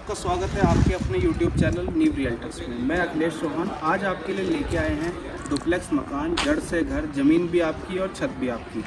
आपका स्वागत है आपके अपने YouTube चैनल न्यू रियल्टर्स में। मैं अखिलेश चौहान आज आपके लिए लेके आए हैं डुप्लेक्स मकान, जड़ से घर, ज़मीन भी आपकी और छत भी आपकी।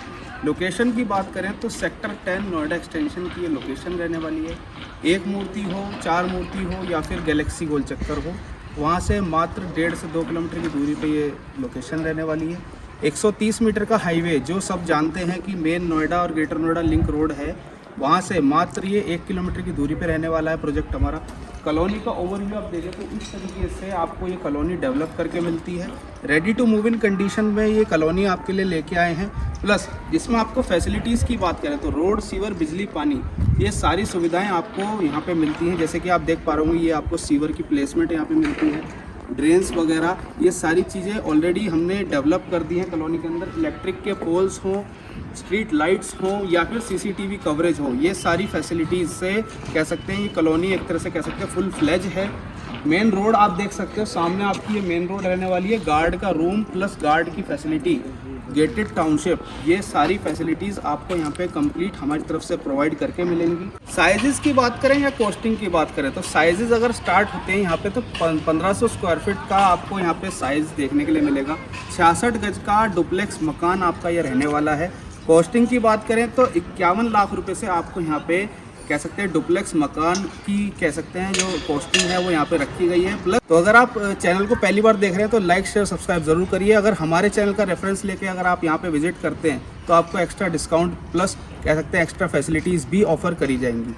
लोकेशन की बात करें तो सेक्टर 10 नोएडा एक्सटेंशन की ये लोकेशन रहने वाली है। एक मूर्ति हो, 4 मूर्ति हो या फिर गैलेक्सी गोल चक्कर हो, वहाँ से मात्र 1.5 से 2 किलोमीटर की दूरी पर ये लोकेशन रहने वाली है। 130 मीटर का हाईवे जो सब जानते हैं कि मेन नोएडा और ग्रेटर नोएडा लिंक रोड है, वहाँ से मात्र ये 1 किलोमीटर की दूरी पे रहने वाला है प्रोजेक्ट हमारा। कॉलोनी का ओवरव्यू आप देखें तो इस तरीके से आपको ये कॉलोनी डेवलप करके मिलती है। Ready to move in condition में ये कॉलोनी आपके लिए लेके आए हैं। प्लस जिसमें आपको फैसिलिटीज़ की बात करें तो रोड, सीवर, बिजली, पानी, ये सारी सुविधाएं आपको यहाँ पे मिलती हैं। जैसे कि आप देख पा रहे होंगे, ये आपको सीवर की प्लेसमेंट यहाँ पे मिलती है, ड्रेन्स वगैरह, ये सारी चीज़ें ऑलरेडी हमने डेवलप कर दी हैं कॉलोनी के अंदर। इलेक्ट्रिक के पोल्स हों, स्ट्रीट लाइट्स हों या फिर सीसीटीवी कवरेज हो, ये सारी फैसिलिटीज़ से कह सकते हैं ये कॉलोनी एक तरह से कह सकते हैं फुल फ्लेज है। मेन रोड आप देख सकते हो, सामने आपकी ये मेन रोड रहने वाली है। गार्ड का रूम प्लस गार्ड की फैसिलिटी, गेटेड टाउनशिप, ये सारी फैसिलिटीज़ आपको यहाँ पे कंप्लीट हमारी तरफ से प्रोवाइड करके मिलेंगी। साइजेस की बात करें या कॉस्टिंग की बात करें तो साइजेस अगर स्टार्ट होते हैं यहाँ पे तो 1500 स्क्वायर फीट का आपको यहाँ पे साइज़ देखने के लिए मिलेगा। 66 गज का डुप्लेक्स मकान आपका ये रहने वाला है। कॉस्टिंग की बात करें तो 51 लाख रुपए से आपको यहाँ पे कह सकते हैं डुप्लेक्स मकान की कह सकते हैं जो कॉस्टिंग है वो यहाँ पे रखी गई है। प्लस तो अगर आप चैनल को पहली बार देख रहे हैं तो लाइक, शेयर, सब्सक्राइब जरूर करिए। अगर हमारे चैनल का रेफरेंस लेके अगर आप यहाँ पे विजिट करते हैं तो आपको एक्स्ट्रा डिस्काउंट प्लस कह सकते हैं एक्स्ट्रा फैसिलिटीज़ भी ऑफर करी जाएंगी।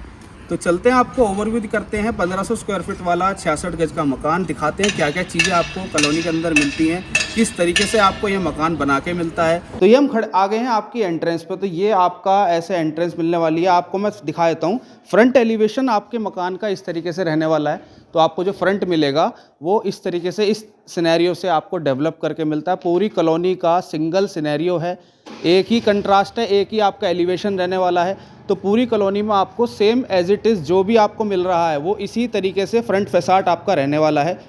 तो चलते हैं, आपको ओवरव्यू करते हैं 1500 स्क्वायर फीट वाला 66 गज का मकान, दिखाते हैं क्या क्या चीज़ें आपको कॉलोनी के अंदर मिलती हैं, किस तरीके से आपको ये मकान बना के मिलता है। तो ये हम खड़े आ गए हैं आपकी एंट्रेंस पे। तो ये आपका ऐसे एंट्रेंस मिलने वाली है। आपको मैं दिखा देता हूँ। फ्रंट एलिवेशन आपके मकान का इस तरीके से रहने वाला है। तो आपको जो फ्रंट मिलेगा वो इस तरीके से इस सिनेरियो से आपको डेवलप करके मिलता है। पूरी कॉलोनी का सिंगल सिनेरियो है, एक ही कंट्रास्ट है, एक ही आपका एलिवेशन रहने वाला है। तो पूरी कॉलोनी में आपको सेम एज इट इज़ जो भी आपको मिल रहा है वो इसी तरीके से फ्रंट फैसाड आपका रहने वाला है।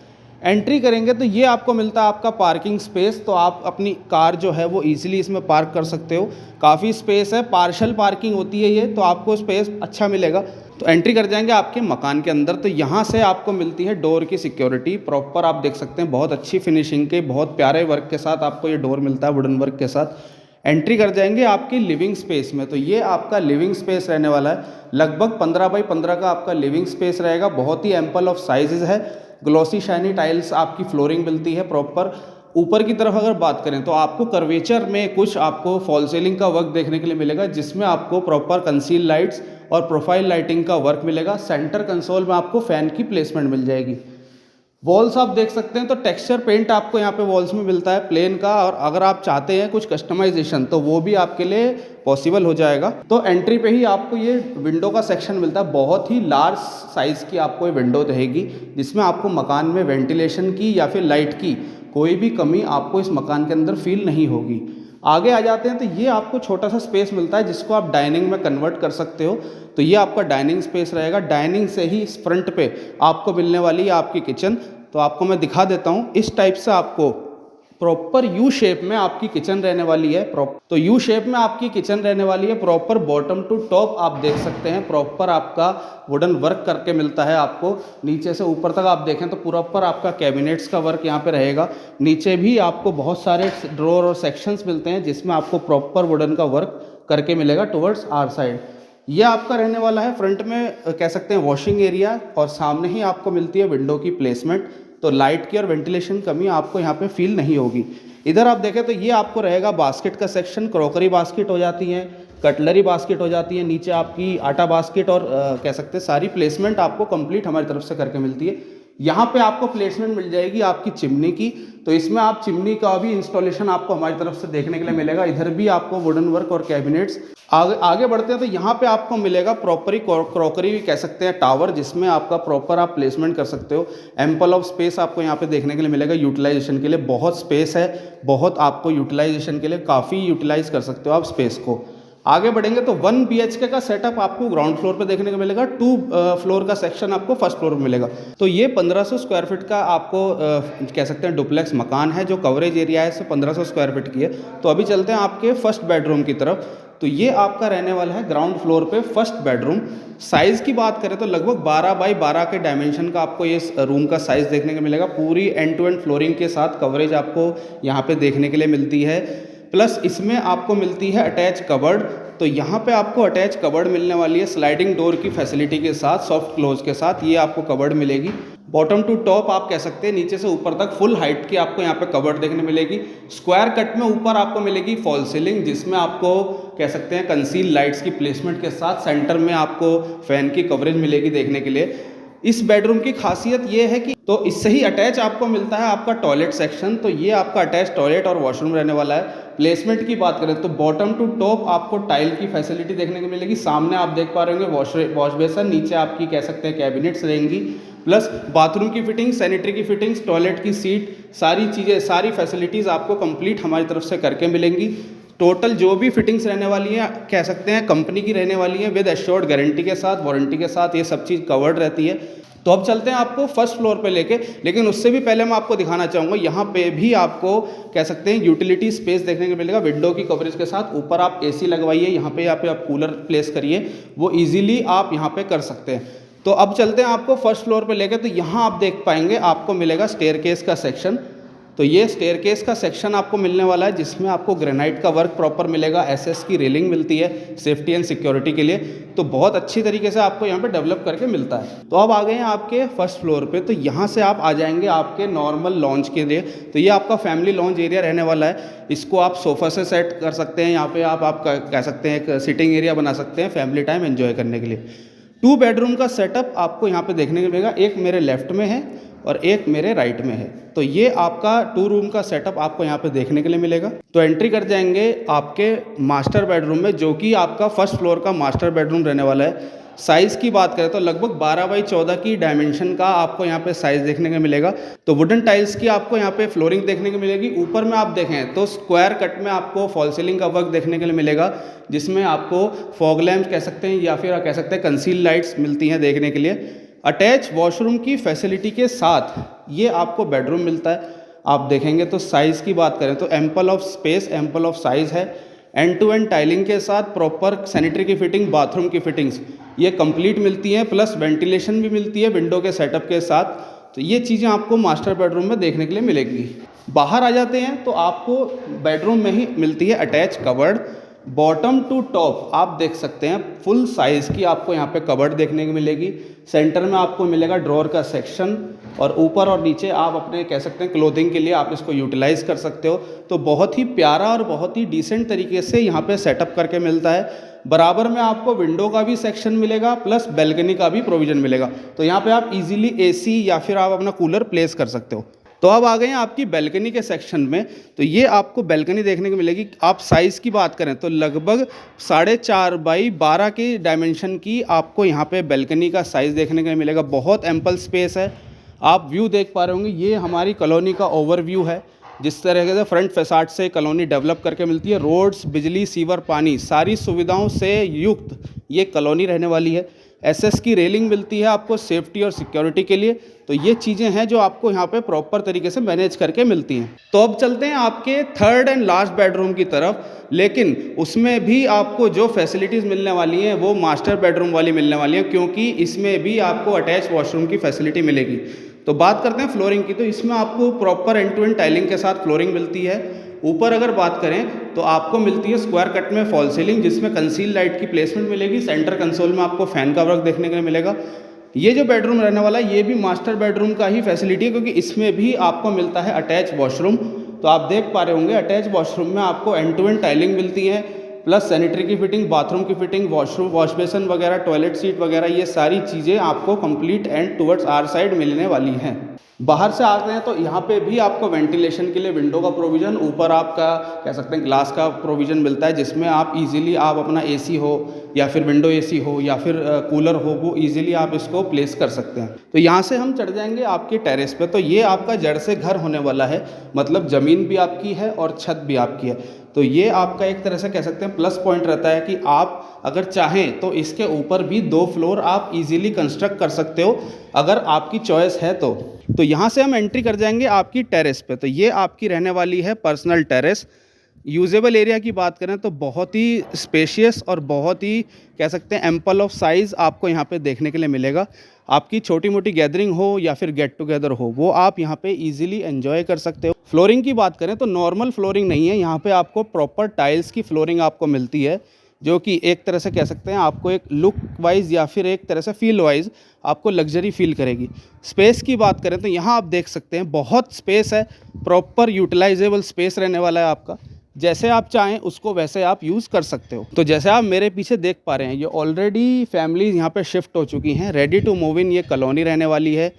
एंट्री करेंगे तो ये आपको मिलता है आपका पार्किंग स्पेस। तो आप अपनी कार जो है वो इजीली इसमें पार्क कर सकते हो। काफ़ी स्पेस है, पार्शल पार्किंग होती है ये, तो आपको स्पेस अच्छा मिलेगा। तो एंट्री कर जाएंगे आपके मकान के अंदर। तो यहाँ से आपको मिलती है डोर की सिक्योरिटी प्रॉपर, आप देख सकते हैं बहुत अच्छी फिनिशिंग के, बहुत प्यारे वर्क के साथ आपको ये डोर मिलता है वुडन वर्क के साथ। एंट्री कर जाएंगे आपकी लिविंग स्पेस में। तो ये आपका लिविंग स्पेस रहने वाला है। लगभग 15 बाई 15 का आपका लिविंग स्पेस रहेगा। बहुत ही एम्पल ऑफ साइजेज है। ग्लॉसी शाइनी टाइल्स आपकी फ्लोरिंग मिलती है प्रॉपर। ऊपर की तरफ अगर बात करें तो आपको कर्वेचर में कुछ आपको फॉल सीलिंग का वर्क देखने के लिए मिलेगा, जिसमें आपको प्रॉपर कंसील लाइट्स और प्रोफाइल लाइटिंग का वर्क मिलेगा। सेंटर कंसोल में आपको फैन की प्लेसमेंट मिल जाएगी। वॉल्स आप देख सकते हैं तो टेक्सचर पेंट आपको यहाँ पे वॉल्स में मिलता है प्लेन का, और अगर आप चाहते हैं कुछ कस्टमाइजेशन तो वो भी आपके लिए पॉसिबल हो जाएगा। तो एंट्री पे ही आपको ये विंडो का सेक्शन मिलता है। बहुत ही लार्ज साइज़ की आपको ये विंडो रहेगी, जिसमें आपको मकान में वेंटिलेशन की या फिर लाइट की कोई भी कमी आपको इस मकान के अंदर फील नहीं होगी। आगे आ जाते हैं तो ये आपको छोटा सा स्पेस मिलता है जिसको आप डाइनिंग में कन्वर्ट कर सकते हो। तो ये आपका डाइनिंग स्पेस रहेगा। डाइनिंग से ही इस फ्रंट पे आपको मिलने वाली है आपकी किचन। तो आपको मैं दिखा देता हूँ। इस टाइप से आपको प्रॉपर यू शेप में आपकी किचन रहने वाली है। तो यू शेप में आपकी किचन रहने वाली है। प्रॉपर बॉटम टू टॉप आप देख सकते हैं, प्रॉपर आपका वुडन वर्क करके मिलता है आपको। नीचे से ऊपर तक आप देखें तो प्रॉपर आपका कैबिनेट्स का वर्क यहाँ पे रहेगा। नीचे भी आपको बहुत सारे ड्रॉर और सेक्शंस मिलते हैं, जिसमें आपको प्रॉपर वुडन का वर्क करके मिलेगा टुवर्ड्स आर साइड। ये आपका रहने वाला है फ्रंट में कह सकते हैं वॉशिंग एरिया, और सामने ही आपको मिलती है विंडो की प्लेसमेंट। तो लाइट की और वेंटिलेशन कमी आपको यहाँ पे फील नहीं होगी। इधर आप देखें तो ये आपको रहेगा बास्केट का सेक्शन। क्रॉकरी बास्केट हो जाती है, कटलरी बास्केट हो जाती है, नीचे आपकी आटा बास्केट, और कह सकते हैं सारी प्लेसमेंट आपको कंप्लीट हमारी तरफ से करके मिलती है। यहाँ पे आपको प्लेसमेंट मिल जाएगी आपकी चिमनी की। तो इसमें आप चिमनी का भी इंस्टॉलेशन आपको हमारी तरफ से देखने के लिए मिलेगा। इधर भी आपको वुडन वर्क और कैबिनेट्स। आगे बढ़ते हैं तो यहाँ पे आपको मिलेगा प्रॉपरी क्रॉकरी भी कह सकते हैं टावर, जिसमें आपका प्रॉपर आप प्लेसमेंट कर सकते हो। एम्पल ऑफ स्पेस आपको यहाँ पे देखने के लिए मिलेगा। यूटिलाइजेशन के लिए बहुत स्पेस है, बहुत आपको यूटिलाइजेशन के लिए काफ़ी यूटिलाइज कर सकते हो आप स्पेस को। आगे बढ़ेंगे तो 1 BHK का सेटअप आपको ग्राउंड फ्लोर पे देखने को मिलेगा। 2 फ्लोर का सेक्शन आपको फर्स्ट फ्लोर में मिलेगा। तो ये 1500 स्क्वायर फीट का आपको कह सकते हैं डुप्लेक्स मकान है। जो कवरेज एरिया है 1500 स्क्वायर फीट की है। तो अभी चलते हैं आपके फर्स्ट बेडरूम की तरफ। तो ये आपका रहने वाला है ग्राउंड फ्लोर पे फर्स्ट बेडरूम। साइज़ की बात करें तो लगभग 12 बाई 12 के डायमेंशन का आपको ये रूम का साइज़ देखने को मिलेगा। पूरी एंड टू एंड फ्लोरिंग के साथ कवरेज आपको यहाँ पे देखने के लिए मिलती है। प्लस इसमें आपको मिलती है अटैच कबर्ड। तो यहाँ पे आपको अटैच कबर्ड मिलने वाली है स्लाइडिंग डोर की फैसिलिटी के साथ, सॉफ्ट क्लोज के साथ ये आपको कबर्ड मिलेगी। बॉटम टू टॉप आप कह सकते हैं, नीचे से ऊपर तक फुल हाइट की आपको यहाँ पे कबर्ड देखने मिलेगी। स्क्वायर कट में ऊपर आपको मिलेगी फॉल सीलिंग, जिसमें आपको कह सकते हैं कंसील लाइट्स की प्लेसमेंट के साथ सेंटर में आपको फैन की कवरेज मिलेगी देखने के लिए। इस बेडरूम की खासियत ये है कि तो इससे ही अटैच आपको मिलता है आपका टॉयलेट सेक्शन। तो ये आपका अटैच टॉयलेट और वॉशरूम रहने वाला है। प्लेसमेंट की बात करें तो बॉटम टू टॉप आपको टाइल की फैसिलिटी देखने को मिलेगी। सामने आप देख पा रहे होंगे वॉश बेसन, नीचे आपकी कह सकते हैं कैबिनेट्स रहेंगी। प्लस बाथरूम की फिटिंग, सैनिटरी की फिटिंग्स, टॉयलेट की सीट, सारी चीज़ें, सारी फैसिलिटीज़ आपको कंप्लीट हमारी तरफ से करके मिलेंगी। टोटल जो भी फिटिंग्स रहने वाली हैं कह सकते हैं कंपनी की रहने वाली हैं, विद एश्योर्ड गारंटी के साथ, वारंटी के साथ, ये सब चीज़ कवर्ड रहती है। तो अब चलते हैं आपको फर्स्ट फ्लोर पे लेके, लेकिन उससे भी पहले मैं आपको दिखाना चाहूँगा यहाँ पे भी आपको कह सकते हैं यूटिलिटी स्पेस देखने को मिलेगा विंडो की कवरेज के साथ। ऊपर आप एसी लगवाइए, यहाँ पे आप कूलर प्लेस करिए, वो इजीली आप यहाँ पे कर सकते हैं। तो अब चलते हैं आपको फर्स्ट फ्लोर पे लेके। तो यहाँ आप देख पाएंगे आपको मिलेगा स्टेयरकेस का सेक्शन। तो ये स्टेयरकेस का सेक्शन आपको मिलने वाला है, जिसमें आपको ग्रेनाइट का वर्क प्रॉपर मिलेगा, एसएस की रेलिंग मिलती है सेफ्टी एंड सिक्योरिटी के लिए। तो बहुत अच्छी तरीके से आपको यहाँ पे डेवलप करके मिलता है। तो अब आ गए हैं आपके फर्स्ट फ्लोर पे। तो यहाँ से आप आ जाएंगे आपके नॉर्मल लॉन्च के लिए। तो ये आपका फैमिली लॉन्च एरिया रहने वाला है। इसको आप सोफ़ा से सेट कर सकते हैं, यहाँ पे आप कह सकते हैं एक सिटिंग एरिया बना सकते हैं फैमिली टाइम एंजॉय करने के लिए। 2 बेडरूम का सेटअप आपको यहाँ पे देखने को मिलेगा, एक मेरे लेफ्ट में है और एक मेरे राइट में है। तो ये आपका 2 रूम का सेटअप आपको यहाँ पे देखने के लिए मिलेगा। तो एंट्री कर जाएंगे आपके मास्टर बेडरूम में, जो कि आपका फर्स्ट फ्लोर का मास्टर बेडरूम रहने वाला है। साइज़ की बात करें तो लगभग 12 बाई 14 की डायमेंशन का आपको यहाँ पे साइज़ देखने को मिलेगा। तो वुडन टाइल्स की आपको यहाँ पे फ्लोरिंग देखने को मिलेगी। ऊपर में आप देखें तो स्क्वायर कट में आपको फॉल सीलिंग का वर्क देखने के लिए मिलेगा, जिसमें आपको फॉग लैम्प कह सकते हैं या फिर आप कह सकते हैं कंसील लाइट्स मिलती हैं देखने के लिए। अटैच वॉशरूम की फैसिलिटी के साथ ये आपको बेडरूम मिलता है। आप देखेंगे तो साइज़ की बात करें तो ample of space, ample of size है। एंड टू एंड टाइलिंग के साथ प्रॉपर सैनिटरी की फिटिंग, बाथरूम की फिटिंग्स ये कंप्लीट मिलती हैं। प्लस वेंटिलेशन भी मिलती है विंडो के सेटअप के साथ। तो ये चीज़ें आपको मास्टर बेडरूम में देखने के लिए मिलेगी। बाहर आ जाते हैं तो आपको बेडरूम में ही मिलती है attach cupboard. Bottom to top आप देख सकते हैं फुल साइज़ की आपको यहाँ पे कबर्ड देखने को मिलेगी। सेंटर में आपको मिलेगा ड्रॉअर का सेक्शन, और ऊपर और नीचे आप अपने कह सकते हैं क्लोथिंग के लिए आप इसको यूटिलाइज़ कर सकते हो। तो बहुत ही प्यारा और बहुत ही डिसेंट तरीके से यहाँ पे सेटअप करके मिलता है। बराबर में आपको विंडो का भी सेक्शन मिलेगा, प्लस बैल्कनी का भी प्रोविज़न मिलेगा। तो यहाँ पे आप इजीली एसी या फिर आप अपना कूलर प्लेस कर सकते हो। तो अब आ गए हैं आपकी बैल्कनी के सेक्शन में। तो ये आपको बैल्कनी देखने को मिलेगी। आप साइज़ की बात करें तो लगभग 4.5 बाई 12 की डायमेंशन की आपको यहाँ पे बैल्कनी का साइज़ देखने को मिलेगा। बहुत एम्पल स्पेस है। आप व्यू देख पा रहे होंगे, ये हमारी कॉलोनी का ओवरव्यू है। जिस तरह से फ्रंट फैसाड से कॉलोनी डेवलप करके मिलती है, रोड्स, बिजली, सीवर, पानी, सारी सुविधाओं से युक्त ये कॉलोनी रहने वाली है। एसएस की रेलिंग मिलती है आपको सेफ्टी और सिक्योरिटी के लिए। तो ये चीज़ें हैं जो आपको यहाँ पे प्रॉपर तरीके से मैनेज करके मिलती हैं। तो अब चलते हैं आपके थर्ड एंड लास्ट बेडरूम की तरफ, लेकिन उसमें भी आपको जो फैसिलिटीज़ मिलने वाली हैं वो मास्टर बेडरूम वाली मिलने वाली हैं, क्योंकि इसमें भी आपको अटैच वॉशरूम की फैसिलिटी मिलेगी। तो बात करते हैं फ्लोरिंग की। तो इसमें आपको proper end to end tiling के साथ फ्लोरिंग मिलती है। ऊपर अगर बात करें तो आपको मिलती है स्क्वायर कट में फॉल सीलिंग, जिसमें कंसील लाइट की प्लेसमेंट मिलेगी। सेंटर कंसोल में आपको फैन का वर्क देखने को मिलेगा। ये जो बेडरूम रहने वाला है ये भी मास्टर बेडरूम का ही फैसिलिटी है, क्योंकि इसमें भी आपको मिलता है अटैच वॉशरूम। तो आप देख पा रहे होंगे अटैच वॉशरूम में आपको एंड टू एंड टाइलिंग मिलती है, प्लस सैनिटरी की फिटिंग, बाथरूम की फिटिंग, वॉशरूम, वॉश बेसन वगैरह, टॉयलेट सीट वगैरह, ये सारी चीज़ें आपको complete and towards our side मिलने वाली हैं। बाहर से आते हैं तो यहाँ पे भी आपको वेंटिलेशन के लिए विंडो का प्रोविज़न, ऊपर आपका कह सकते हैं ग्लास का प्रोविज़न मिलता है, जिसमें आप इजीली आप अपना एसी हो या फिर विंडो एसी हो या फिर कूलर हो, वो इजीली आप इसको प्लेस कर सकते हैं। तो यहाँ से हम चढ़ जाएंगे आपके टेरेस पे। तो ये आपका जड़ से घर होने वाला है, मतलब ज़मीन भी आपकी है और छत भी आपकी है। तो ये आपका एक तरह से कह सकते हैं प्लस पॉइंट रहता है कि आप अगर चाहें तो इसके ऊपर भी 2 फ्लोर आप इजीली कंस्ट्रक्ट कर सकते हो, अगर आपकी चॉइस है तो यहाँ से हम एंट्री कर जाएंगे आपकी टेरेस पे। तो ये आपकी रहने वाली है पर्सनल टेरेस। यूजेबल एरिया की बात करें तो बहुत ही स्पेशियस और बहुत ही कह सकते हैं एम्पल ऑफ साइज़ आपको यहाँ पे देखने के लिए मिलेगा। आपकी छोटी मोटी गैदरिंग हो या फिर गेट टुगेदर हो, वो आप यहाँ पे इजीली एंजॉय कर सकते हो। फ्लोरिंग की बात करें तो नॉर्मल फ्लोरिंग नहीं है, यहाँ पे आपको प्रॉपर टाइल्स की फ्लोरिंग आपको मिलती है, जो कि एक तरह से कह सकते हैं आपको एक लुक वाइज या फिर एक तरह से फील वाइज आपको लग्जरी फील करेगी। स्पेस की बात करें तो यहाँ आप देख सकते हैं बहुत स्पेस है, प्रॉपर यूटिलाइजेबल स्पेस रहने वाला है आपका। जैसे आप चाहें उसको वैसे आप यूज़ कर सकते हो। तो जैसे आप मेरे पीछे देख पा रहे हैं, ये ऑलरेडी फैमिलीज़ यहाँ पे शिफ्ट हो चुकी हैं, रेडी टू मूव इन ये कॉलोनी रहने वाली है।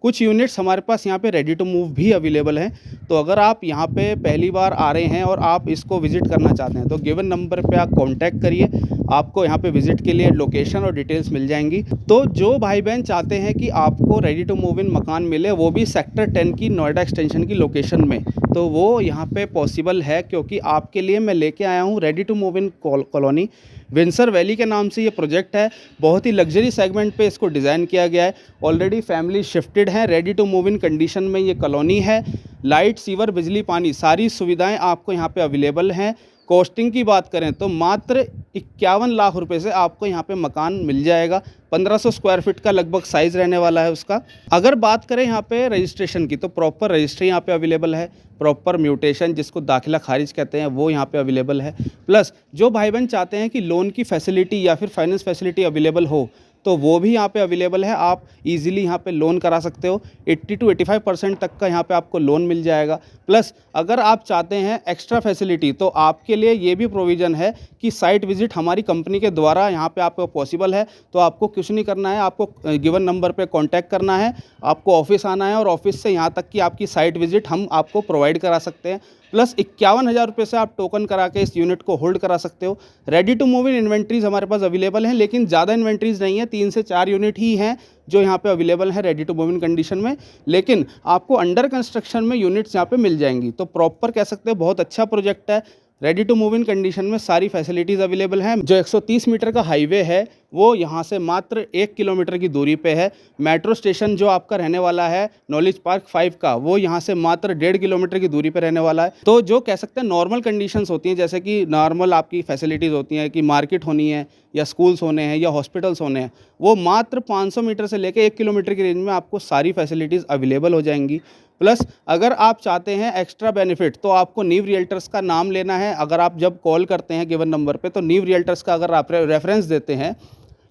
कुछ यूनिट्स हमारे पास यहाँ पे रेडी टू मूव भी अवेलेबल हैं। तो अगर आप यहाँ पे पहली बार आ रहे हैं और आप इसको विज़िट करना चाहते हैं तो गिवन नंबर पे आप कांटेक्ट करिए, आपको यहाँ पे विज़िट के लिए लोकेशन और डिटेल्स मिल जाएंगी। तो जो भाई बहन चाहते हैं कि आपको रेडी टू मूव इन मकान मिले, वो भी सेक्टर 10 की नोएडा एक्सटेंशन की लोकेशन में, तो वो यहाँ पे पॉसिबल है, क्योंकि आपके लिए मैं लेके आया हूँ ready to move in colony. Windsor Valley के नाम से ये प्रोजेक्ट है, बहुत ही लग्जरी सेगमेंट पे इसको डिज़ाइन किया गया है। ऑलरेडी फैमिली शिफ्टेड है, ready to move in condition में ये कॉलोनी है। लाइट, सीवर, बिजली, पानी सारी सुविधाएं आपको यहाँ पे अवेलेबल हैं। कॉस्टिंग की बात करें तो मात्र 51 लाख रुपए से आपको यहाँ पे मकान मिल जाएगा। 1500 स्क्वायर फीट का लगभग साइज़ रहने वाला है उसका। अगर बात करें यहाँ पे रजिस्ट्रेशन की तो प्रॉपर रजिस्ट्री यहाँ पे अवेलेबल है, प्रॉपर म्यूटेशन जिसको दाखिला खारिज कहते हैं वो यहाँ पे अवेलेबल है। प्लस जो भाई बहन चाहते हैं कि लोन की फैसिलिटी या फिर फाइनेंस फैसिलिटी अवेलेबल हो, तो वो भी यहाँ पे अवेलेबल है। आप इजीली यहाँ पे लोन करा सकते हो, 80 to 85% तक का यहाँ पे आपको लोन मिल जाएगा। प्लस अगर आप चाहते हैं एक्स्ट्रा फैसिलिटी तो आपके लिए ये भी प्रोविज़न है कि साइट विज़िट हमारी कंपनी के द्वारा यहाँ पे आपको पॉसिबल है। तो आपको कुछ नहीं करना है, आपको गिवन नंबर पे कांटेक्ट करना है, आपको ऑफिस आना है और ऑफिस से यहाँ तक कि आपकी साइट विज़िट हम आपको प्रोवाइड करा सकते हैं। प्लस 51,000 रुपये से आप टोकन करा के इस यूनिट को होल्ड करा सकते हो। Ready to move in inventories हमारे पास अवेलेबल हैं, लेकिन ज़्यादा इन्वेंट्रीज़ नहीं है, 3 से 4 यूनिट ही हैं जो यहाँ पे अवेलेबल है ready to move in condition में। लेकिन आपको अंडर कंस्ट्रक्शन में यूनिट्स यहाँ पे मिल जाएंगी। तो प्रॉपर कह सकते हो बहुत अच्छा प्रोजेक्ट है। Ready to move in condition में सारी फैसिलिटीज़ अवेलेबल हैं। जो 130 मीटर का हाईवे है वो यहाँ से मात्र 1 किलोमीटर की दूरी पे है। मेट्रो स्टेशन जो आपका रहने वाला है नॉलेज पार्क 5 का, वो यहाँ से मात्र 1.5 किलोमीटर की दूरी पे रहने वाला है। तो जो कह सकते हैं नॉर्मल कंडीशंस होती हैं, जैसे कि नॉर्मल आपकी फैसिलिटीज़ होती हैं कि मार्केट होनी है या स्कूल्स होने हैं या हॉस्पिटल्स होने हैं, वो मात्र 500 मीटर से लेकर 1 किलोमीटर की रेंज में आपको सारी फैसिलिटीज़ अवेलेबल हो जाएंगी। प्लस अगर आप चाहते हैं एक्स्ट्रा बेनिफिट तो आपको नीव रियल्टर्स का नाम लेना है। अगर आप जब कॉल करते हैं गिवन नंबर पे तो नीव रियल्टर्स का अगर आप रेफरेंस देते हैं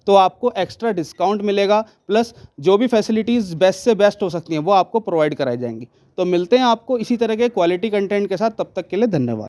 तो आपको एक्स्ट्रा डिस्काउंट मिलेगा। प्लस जो भी फैसिलिटीज़ बेस्ट से बेस्ट हो सकती हैं वो आपको प्रोवाइड कराई जाएंगी। तो मिलते हैं आपको इसी तरह के क्वालिटी कंटेंट के साथ, तब तक के लिए धन्यवाद।